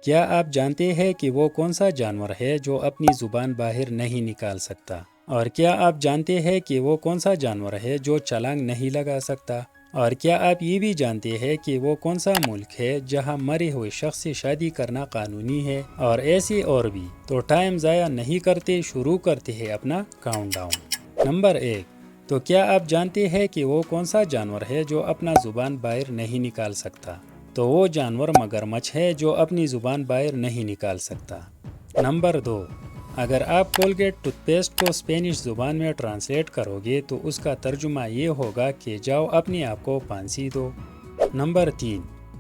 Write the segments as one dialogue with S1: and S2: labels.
S1: کیا آپ جانتے ہیں کہ وہ کون سا جانور ہے جو اپنی زبان باہر نہیں نکال سکتا؟ اور کیا آپ جانتے ہیں کہ وہ کون سا جانور ہے جو چھلانگ نہیں لگا سکتا؟ اور کیا آپ یہ بھی جانتے ہیں کہ وہ کون سا ملک ہے جہاں مرے ہوئے شخص سے شادی کرنا قانونی ہے؟ اور ایسے اور بھی۔ تو ٹائم ضائع نہیں کرتے، شروع کرتے ہیں اپنا کاؤنٹ ڈاؤن۔ نمبر 1۔ تو کیا آپ جانتے ہیں کہ وہ کون سا جانور ہے جو اپنا زبان باہر نہیں نکال سکتا؟ تو وہ جانور مگرمچھ ہے جو اپنی زبان باہر نہیں نکال سکتا۔ نمبر 2۔ اگر آپ کولگیٹ ٹوتھ پیسٹ کو اسپینش زبان میں ٹرانسلیٹ کرو گے تو اس کا ترجمہ یہ ہوگا کہ جاؤ اپنے آپ کو پھانسی دو۔ نمبر 3۔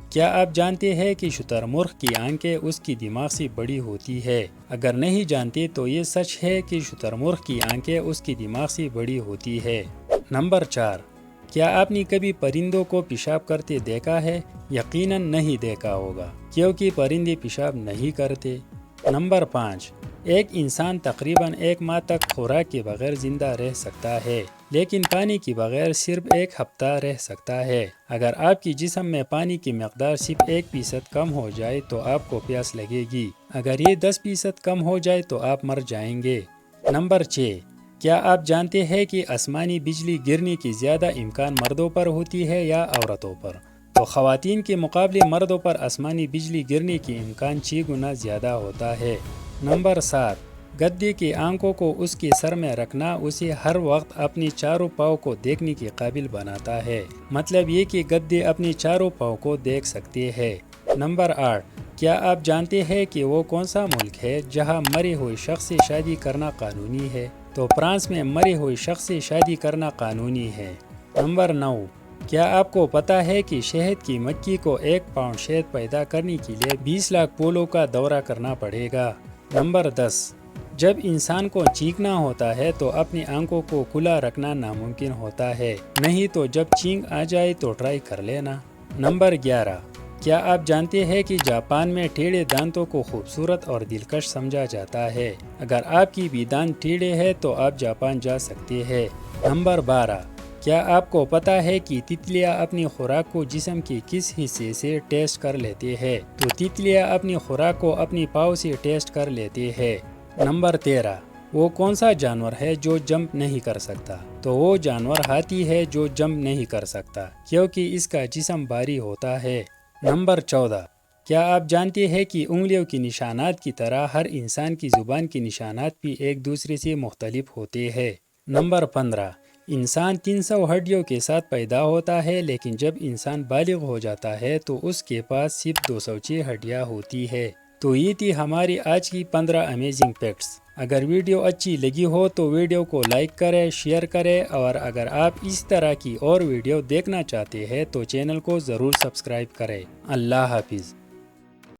S1: کیا آپ جانتے ہیں کہ شتر مرغ کی آنکھیں اس کی دماغ سے بڑی ہوتی ہے؟ اگر نہیں جانتے تو یہ سچ ہے کہ شتر مرغ کی آنکھیں اس کی دماغ سے بڑی ہوتی ہے۔ نمبر 4۔ کیا آپ نے کبھی پرندوں کو پیشاب کرتے دیکھا ہے؟ یقیناً نہیں دیکھا ہوگا، کیونکہ پرندے پیشاب نہیں کرتے۔ نمبر 5۔ ایک انسان تقریباً 1 ماہ تک خوراک کے بغیر زندہ رہ سکتا ہے، لیکن پانی کے بغیر صرف 1 ہفتہ رہ سکتا ہے۔ اگر آپ کی جسم میں پانی کی مقدار صرف 1% کم ہو جائے تو آپ کو پیاس لگے گی، اگر یہ 10% کم ہو جائے تو آپ مر جائیں گے۔ نمبر 6۔ کیا آپ جانتے ہیں کہ آسمانی بجلی گرنے کی زیادہ امکان مردوں پر ہوتی ہے یا عورتوں پر؟ تو خواتین کے مقابلے مردوں پر آسمانی بجلی گرنے کی امکان 6 گنا زیادہ ہوتا ہے۔ نمبر 7۔ گدھے کی آنکھوں کو اس کے سر میں رکھنا اسے ہر وقت اپنے چاروں پاؤں کو دیکھنے کے قابل بناتا ہے، مطلب یہ کہ گدھے اپنے چاروں پاؤں کو دیکھ سکتے ہیں۔ نمبر 8۔ کیا آپ جانتے ہیں کہ وہ کون سا ملک ہے جہاں مرے ہوئے شخص سے شادی کرنا قانونی ہے؟ تو فرانس میں مرے ہوئے شخص سے شادی کرنا قانونی ہے۔ نمبر 9۔ کیا آپ کو پتہ ہے کہ شہد کی مکھی کو 1 پاؤنڈ شہد پیدا کرنے کے لیے 20 لاکھ پولوں کا دورہ کرنا پڑے گا؟ نمبر 10۔ جب انسان کو چینکنا ہوتا ہے تو اپنی آنکھوں کو کھلا رکھنا ناممکن ہوتا ہے، نہیں تو جب چینک آ جائے تو ٹرائی کر لینا۔ نمبر 11۔ کیا آپ جانتے ہیں کہ جاپان میں ٹیڑھے دانتوں کو خوبصورت اور دلکش سمجھا جاتا ہے؟ اگر آپ کی بھی دانت ٹیڑھے ہے تو آپ جاپان جا سکتے ہیں۔ نمبر 12۔ کیا آپ کو پتہ ہے کہ تتلیاں اپنی خوراک کو جسم کے کس حصے سے ٹیسٹ کر لیتے ہیں؟ تو تتلیاں اپنی خوراک کو اپنی پاؤں سے ٹیسٹ کر لیتے ہیں۔ نمبر 13۔ وہ کون سا جانور ہے جو جمپ نہیں کر سکتا؟ تو وہ جانور ہاتھی ہے جو جمپ نہیں کر سکتا، کیونکہ اس کا جسم بھاری ہوتا ہے۔ نمبر 14۔ کیا آپ جانتے ہیں کہ انگلیوں کے نشانات کی طرح ہر انسان کی زبان کے نشانات بھی ایک دوسرے سے مختلف ہوتے ہیں؟ نمبر 15۔ انسان 300 ہڈیوں کے ساتھ پیدا ہوتا ہے، لیکن جب انسان بالغ ہو جاتا ہے تو اس کے پاس صرف 206 ہڈیاں ہوتی ہے۔ تو یہ تھی ہماری آج کی 15 امیزنگ فیکٹس۔ اگر ویڈیو اچھی لگی ہو تو ویڈیو کو لائک کریں، شیئر کریں، اور اگر آپ اس طرح کی اور ویڈیو دیکھنا چاہتے ہیں تو چینل کو ضرور سبسکرائب کریں۔ اللہ حافظ۔